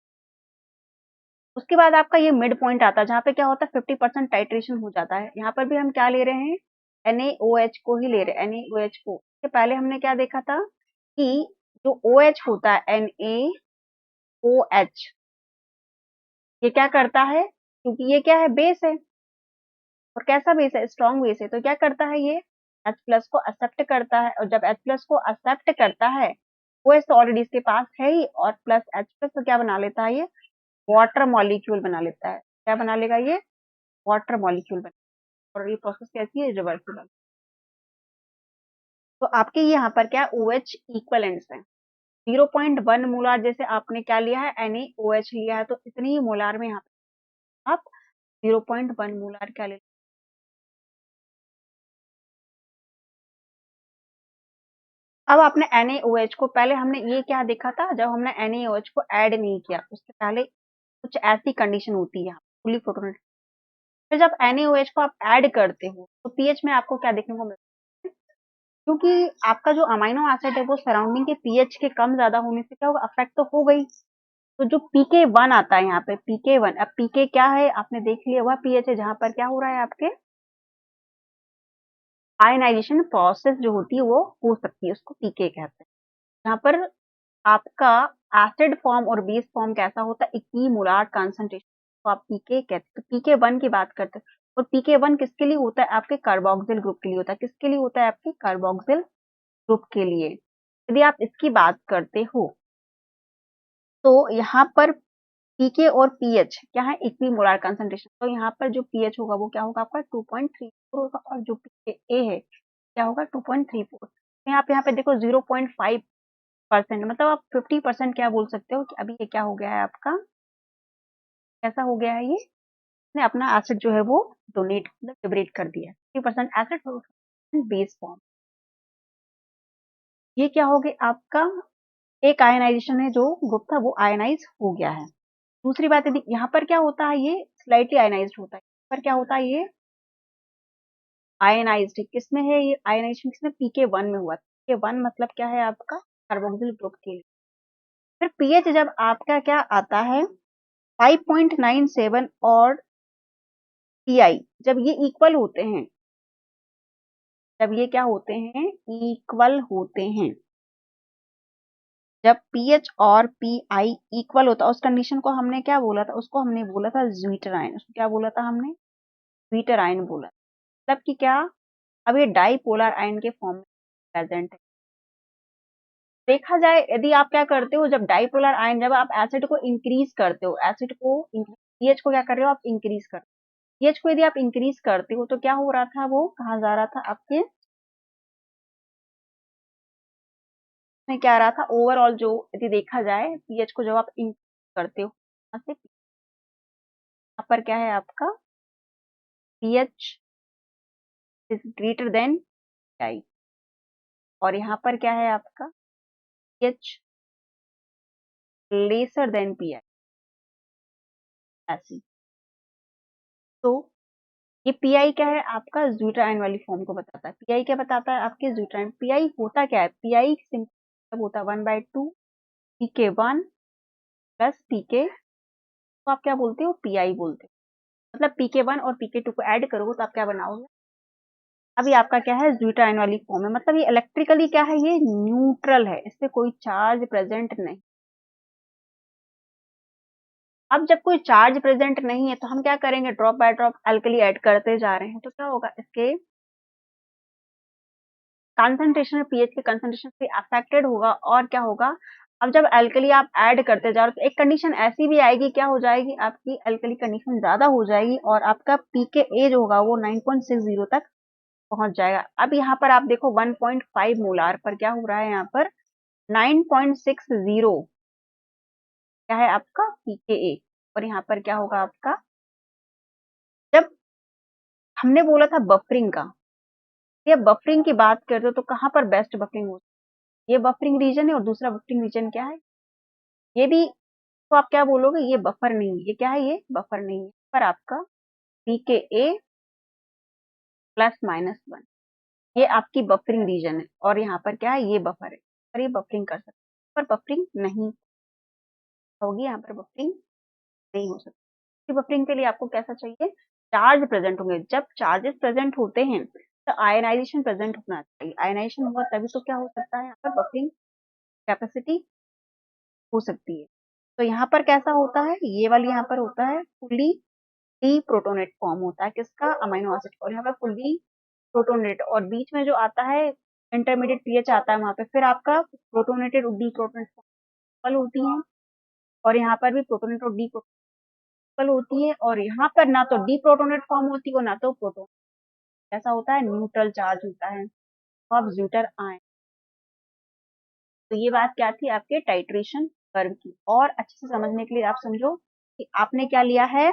उसके बाद आपका ये मिड पॉइंट आता है, जहाँ पे क्या होता है 50% टाइट्रेशन हो जाता है। यहाँ पर भी हम क्या ले रहे हैं, NaOH को ही ले रहे हैं, NaOH को। इससे पहले हमने क्या देखा था कि जो OH होता है NaOH, ये क्या करता है, क्योंकि ये क्या है, बेस है, और कैसा बेस है, स्ट्रॉन्ग बेस है, तो क्या करता है, ये H प्लस को एक्सेप्ट करता है, और जब H प्लस को एक्सेप्ट करता है, OH तो ऑलरेडी इसके पास है ही, और प्लस H प्लस तो क्या बना लेता है, ये वाटर मॉलिक्यूल बना लेता है। क्या बना लेगा, ये वाटर मॉलिक्यूल बना, और ये प्रोसेस कैसी है, रिवर्सिबल। तो आपके यहाँ पर क्या OH इक्वलेंट्स है, 0.1 मोलार, जैसे आपने क्या लिया है, NaOH लिया है, तो इतनी ही मोलार में यहाँ पे आप 0.1 मोलार क्या ले, अब आपने NaOH को, पहले हमने ये क्या देखा था, जब हमने NaOH को ऐड नहीं किया उसके पहले कुछ ऐसी कंडीशन होती है फुली प्रोटोनेटेड, फिर जब NaOH को आप ऐड करते हो तो पीएच में आपको क्या देखने को मिलता है, क्योंकि आपका जो अमाइनो एसिड है वो सराउंडिंग के पीएच के कम ज्यादा होने से क्या होगा, अफेक्ट तो हो गई। तो जो pK1 आता है यहाँ पे, pK1, अब pK क्या है आपने देख लिया, वह पीएच है जहां पर क्या हो रहा है, आपके आयनाइजेशन प्रोसेस जो होती है वो हो सकती है, उसको pK कहते हैं। यहाँ पर आपका एसिड फॉर्म और बेस फॉर्म कैसा होता है, इक्विमोलार कंसंट्रेशन, तो आप पीके कहते हैं। तो pK1 की बात करते हैं, और pK1 किसके लिए होता है, आपके कार्बोक्सिल ग्रुप के लिए होता है, किसके लिए होता है, आपके कार्बोक्सिल ग्रुप के लिए। यदि आप इसकी बात करते हो तो यहाँ पर पीके और पीएच क्या है, इक्विमोलार कंसंट्रेशन, तो यहाँ पर जो पीएच होगा वो क्या होगा, आपका 2.34 होगा, और जो पीके है क्या होगा, 2.34। आप यहाँ पे देखो 0.5%, मतलब आप 50% क्या बोल सकते हो कि अभी ये क्या हो गया है आपका, कैसा हो गया है, ये ने अपना एसिड जो है वो डोनेट, मतलब लिबरेट कर दिया है, 50% एसिड, बेस फॉर्म। ये क्या हो गया आपका, एक आयनाइजेशन है, जो ग्रुप था वो आयनाइज हो गया है। दूसरी बात यदि यहाँ पर क्या होता है, ये स्लाइटली आयनाइज्ड होता है। यहाँ पर क्या होता है, ये आयनाइज्ड किसमें है, ये आयनाइजेशन किसमें, pk1 में हुआ। pk1 मतलब क्या है आपका, कार्बोक्सिल ग्रुप के लिए। फिर पीएच जब आपका क्या आता है 5.97 और पीआई जब ये इक्वल होते हैं, जब ये क्या होते हैं, इक्वल होते हैं, जब पीएच और पीआई इक्वल होता है, उस कंडीशन को हमने क्या बोला था, उसको हमने बोला था ज्विटर आयन। उसको क्या बोला था हमने, ज्विटर आयन बोला। मतलब कि क्या, अब ये डाइपोलर आयन के फॉर्म में प्रेजेंट है। देखा जाए यदि आप क्या करते हो, जब डाइपोलर आयन, जब आप एसिड को इंक्रीज करते हो, एसिड को पीएच को क्या कर रहे हो आप, इंक्रीज कर, पीएच को यदि आप इंक्रीज करते हो तो क्या हो रहा था, वो कहाँ जा रहा था आपके में, क्या आ रहा था ओवरऑल, जो यदि देखा जाए पीएच को जब आप इंक्रीज करते हो, यहाँ से यहाँ पर क्या है आपका pH is greater than I, और यहाँ पर क्या है आपका पीएच लेसर देन पीआई, ऐसी। तो ये पीआई क्या है आपका, ज्यूटर आयन वाली फॉर्म को बताता है। पीआई क्या बताता है आपके, ज्यूटर आयन। पीआई होता क्या है, पीआई सिंपल होता है 1/2 pk1 प्लस pk, तो आप क्या बोलते हो, पीआई बोलते हो। मतलब pk1 और pk2 को ऐड करोगे तो आप क्या बनाओगे, अभी आपका क्या है ज्यूटर आयन वाली फॉर्म है। मतलब ये इलेक्ट्रिकली क्या है, ये न्यूट्रल है, इससे कोई चार्ज प्रेजेंट नहीं। अब जब कोई चार्ज प्रेजेंट नहीं है तो हम क्या करेंगे, drop by drop alkali add करते जा रहे हैं, तो क्या होगा, इसके कंसंट्रेशन, पीएच के कंसंट्रेशन से अफेक्टेड होगा। और क्या होगा, अब जब अल्कली आप ऐड करते जा रहे हो तो एक कंडीशन ऐसी भी आएगी, क्या हो जाएगी आपकी अल्कली कंडीशन ज्यादा हो जाएगी और आपका पीके ए जो होगा वो 9.60 तक पहुंच जाएगा। अब यहाँ पर आप देखो 1.5 मोलार पर क्या हो रहा है, यहाँ पर 9.60 क्या है आपका पीके ए, और यहाँ पर क्या होगा आपका, जब हमने बोला था बफरिंग का, ये बफरिंग की बात करते हो तो कहाँ पर बेस्ट बफरिंग हो, ये बफरिंग रीजन है, और दूसरा बफरिंग रीजन क्या है, ये भी, तो आप क्या बोलोगे, ये बफर नहीं है, ये क्या है, ये बफर नहीं है, पर आपका पीके ए +-1 ये आपकी बफरिंग रीजन है, और यहाँ पर क्या है, ये बफर है, पर ये बफरिंग कर सकते, पर बफरिंग नहीं होगी, यहाँ पर बफरिंग नहीं हो सकती। बफरिंग के लिए आपको कैसा चाहिए, चार्ज प्रेजेंट होंगे। जब चार्जेस प्रेजेंट होते हैं तो आयनाइजेशन प्रेजेंट होना चाहिए, आयनाइजेशन हुआ तभी तो क्या हो सकता है, यहाँ पर बफरिंग कैपेसिटी हो सकती है। तो यहाँ पर कैसा होता है, ये वाली यहाँ पर होता है फुली डी प्रोटोनेट फॉर्म होता है किसका, अमीनो एसिड, और यहाँ पर फुली प्रोटोनेट, और बीच में जो आता है इंटरमीडिएट पीएच आता है वहां पे, फिर आपका प्रोटोनेटेड और डी प्रोटोनेट फॉर्म होती है, और यहाँ पर भी प्रोटोनेट और डी प्रोटोनेट होती है, और यहाँ पर ना तो डी प्रोटोनेट फॉर्म होती है और ना तो प्रोटोन, ऐसा होता है न्यूट्रल चार्ज होता है ऑफ ज्यूटर आयन। तो ये बात क्या थी आपके टाइट्रेशन कर्व की, और अच्छे से समझने के लिए आप समझो कि आपने क्या लिया है,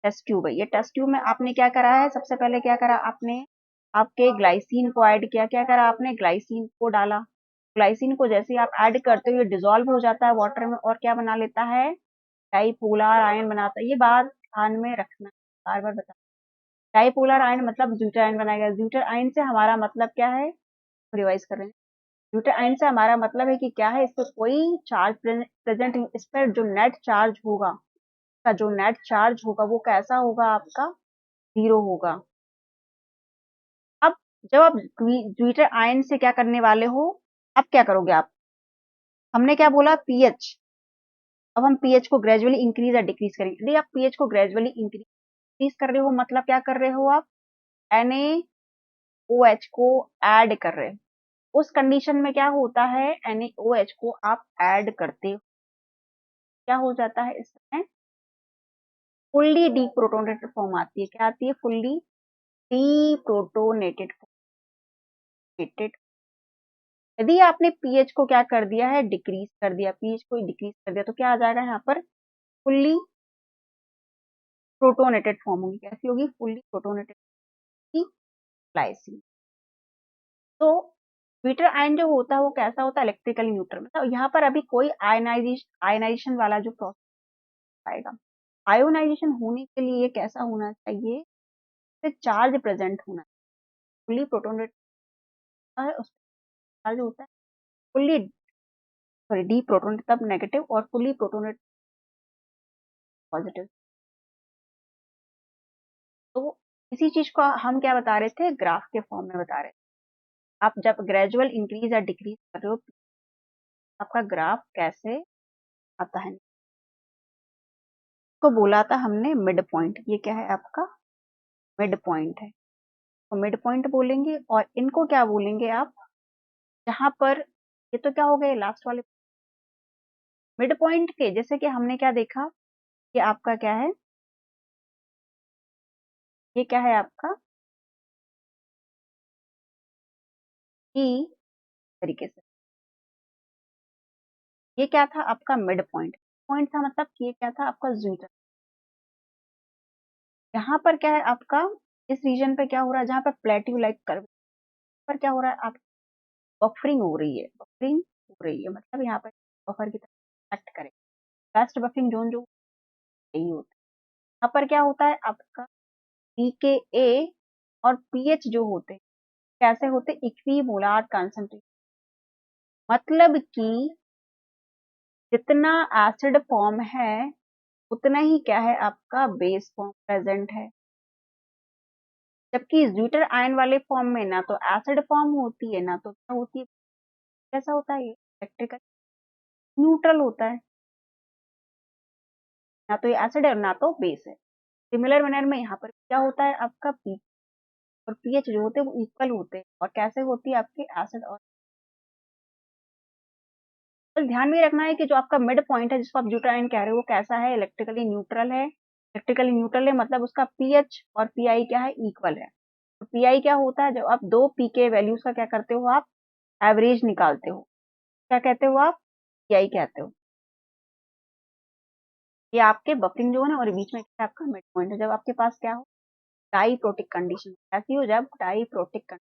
टेस्ट ट्यूब है। ये टेस्ट ट्यूब में आपने क्या करा है, सबसे पहले क्या करा आपने, आपके ग्लाइसिन को ऐड किया, क्या करा आपने, ग्लाइसिन को डाला। ग्लाइसिन को जैसे ही आप ऐड करते हो ये डिजोल्व हो जाता है वाटर में, और क्या बना लेता है, डाइपोलर आयन बनाता है। ये बात ध्यान में रखना, बार बार बता, डाइपोलर आयन मतलब ज्यूटर आयन बनाएगा। ज्यूटर आयन से हमारा मतलब क्या है, रिवाइज कर रहे हैं, ज्यूटर आयन से हमारा मतलब है कि क्या है, इस पर कोई चार्ज प्रेजेंट, इस पर जो नेट चार्ज होगा, का जो नेट चार्ज होगा वो कैसा होगा आपका, 0 होगा। अब जब आप ज्यूटर आयन से क्या करने वाले हो, अब क्या करोगे आप, हमने क्या बोला पीएच, अब हम पीएच को ग्रेजुअली इंक्रीज या डिक्रीज करेंगे। यदि आप पीएच को ग्रेजुअली इंक्रीज कर रहे हो, मतलब क्या कर रहे हो आप, NaOH को ऐड कर रहे हो, उस कंडीशन में क्या होता है, NaOH को आप ऐड करते हो, क्या हो जाता है इसमें, फुल्ली डीप्रोटोनेटेड फॉर्म आती है, क्या आती है, फुल्ली डीप्रोटोनेटेड। यदि आपने पीएच को क्या कर दिया है, डिक्रीज कर दिया, पीएच को डिक्रीज कर दिया, तो क्या आ जाएगा यहाँ पर, फुल्ली प्रोटोनेटेड फॉर्म होगी, कैसी होगी, फुल्ली प्रोटोनेटेड ग्लाइसिन। तो मीटर आयन जो होता है वो कैसा होता है, इलेक्ट्रिकली न्यूट्रल। मतलब यहाँ पर अभी कोई आयनाइजेशन वाला जो प्रोसेस आएगा। आयोनाइजेशन होने के लिए कैसा होना चाहिए, चार्ज प्रेजेंट होना, फुल्ली प्रोटोनेट है, उस चार्ज होता है, फुल्ली सॉरी डी प्रोटोनेट तब नेगेटिव और फुल्ली प्रोटोनेट पॉजिटिव। तो इसी चीज को हम क्या बता रहे थे, ग्राफ के फॉर्म में बता रहे थे। आप जब ग्रेजुअल इंक्रीज या डिक्रीज कर रहे हो, आपका ग्राफ कैसे आता है, को बोला था हमने मिड पॉइंट। ये क्या है आपका मिड पॉइंट है, तो मिड पॉइंट बोलेंगे। और इनको क्या बोलेंगे आप, जहां पर ये तो क्या हो गए लास्ट वाले मिड पॉइंट के, जैसे कि हमने क्या देखा कि आपका क्या है, ये क्या है आपका ई तरीके से, ये क्या था आपका मिड पॉइंट। पॉइंट था मतलब कि ये क्या था आपका ज्यूटर। यहाँ पर क्या है आपका, इस रीजन पे क्या हो रहा है, जहां पर प्लेट्यू लाइक कर्व पर क्या हो रहा है, आप बफरिंग हो रही है, बफरिंग हो रही है, मतलब यहाँ पर बफर की तरह एक्ट करे। बेस्ट बफरिंग जोन जो यही होता है। यहाँ पर क्या होता है आपका pKa और pH जो होते हैं कैसे होते, इक्विमोलार कंसंट्रेशन, मतलब कि जितना एसिड फॉर्म है उतना ही क्या है आपका बेस फॉर्म प्रेजेंट है। जबकि ज्यूटर आयन वाले फॉर्म में ना तो एसिड फॉर्म होती है ना तो क्या होती है, कैसा होता है, ये इलेक्ट्रिकल न्यूट्रल होता है, ना तो ये एसिड है और ना तो बेस है। सिमिलर मैनर में यहाँ पर क्या होता है आपका पी और पीएच जो होते हैं वो इक्वल होते हैं, और कैसे होती है आपके एसिड और तो ध्यान में रखना है कि जो आपका मिड पॉइंट है जिसको आप ज्यूटर आयन कह रहे हो वो कैसा है, इलेक्ट्रिकली न्यूट्रल है। इलेक्ट्रिकली न्यूट्रल है मतलब उसका पीएच और पीआई क्या है, इक्वल है। तो पीआई क्या होता है, जब आप दो पीके वैल्यूज का क्या करते हो, आप एवरेज निकालते हो, क्या कहते हो आप, पीआई कहते हो। ये आपके बफरिंग जोन है और बीच में क्या आपका मिड पॉइंट है। जब आपके पास क्या हो डाइप्रोटिक कंडीशन, ऐसी हो जब डाइप्रोटिक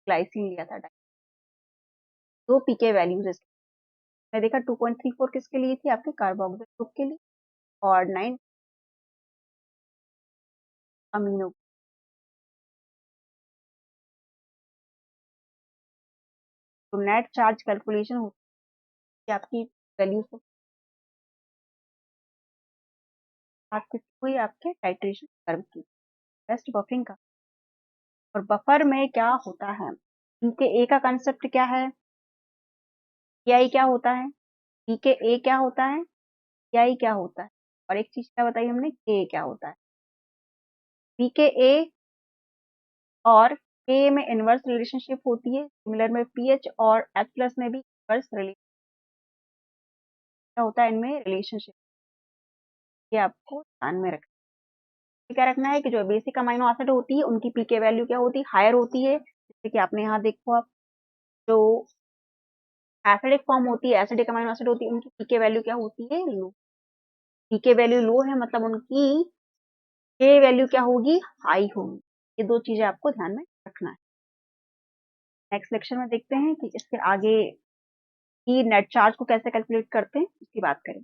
ग्लाइसिन लिया था, दो पीके वैल्यूज मैं देखा 2.34 किसके लिए थी, आपके कार्बोक्सिल ग्रुप के लिए, और 9 अमीनो। तो नेट चार्ज कैलकुलेशन होती है आपकी वैल्यूज को हुई आपके टाइट्रेशन कर्व की, बेस्ट बफरिंग का। और बफर में क्या होता है, पीके ए का कंसेप्ट क्या है, पीआई क्या होता है, पीके ए क्या होता है, पीआई क्या होता है, और एक चीज क्या बताई हमने, के क्या होता है। पीके ए और के में इनवर्स रिलेशनशिप होती है, सिमिलर में पीएच और एच प्लस में भी इनवर्स रिलेशन क्या होता है, इनमें रिलेशनशिप। ये आपको ध्यान में रखना क्या रखना है कि जो बेसिक अमाइनो एसिड होती है उनकी पीके वैल्यू क्या होती है, हायर होती है। जैसे कि आपने यहाँ देखो, आप जो एसिडिक फॉर्म होती है, एसिडिक अमाइनो एसिड होती है, उनकी पीके वैल्यू क्या होती है, लो। पीके वैल्यू लो है मतलब उनकी के वैल्यू क्या होगी, हाई होगी। ये दो चीजें आपको ध्यान में रखना है। नेक्स्ट लेक्चर में देखते हैं कि इसके आगे की नेट चार्ज को कैसे कैलकुलेट करते हैं, इसकी बात करें।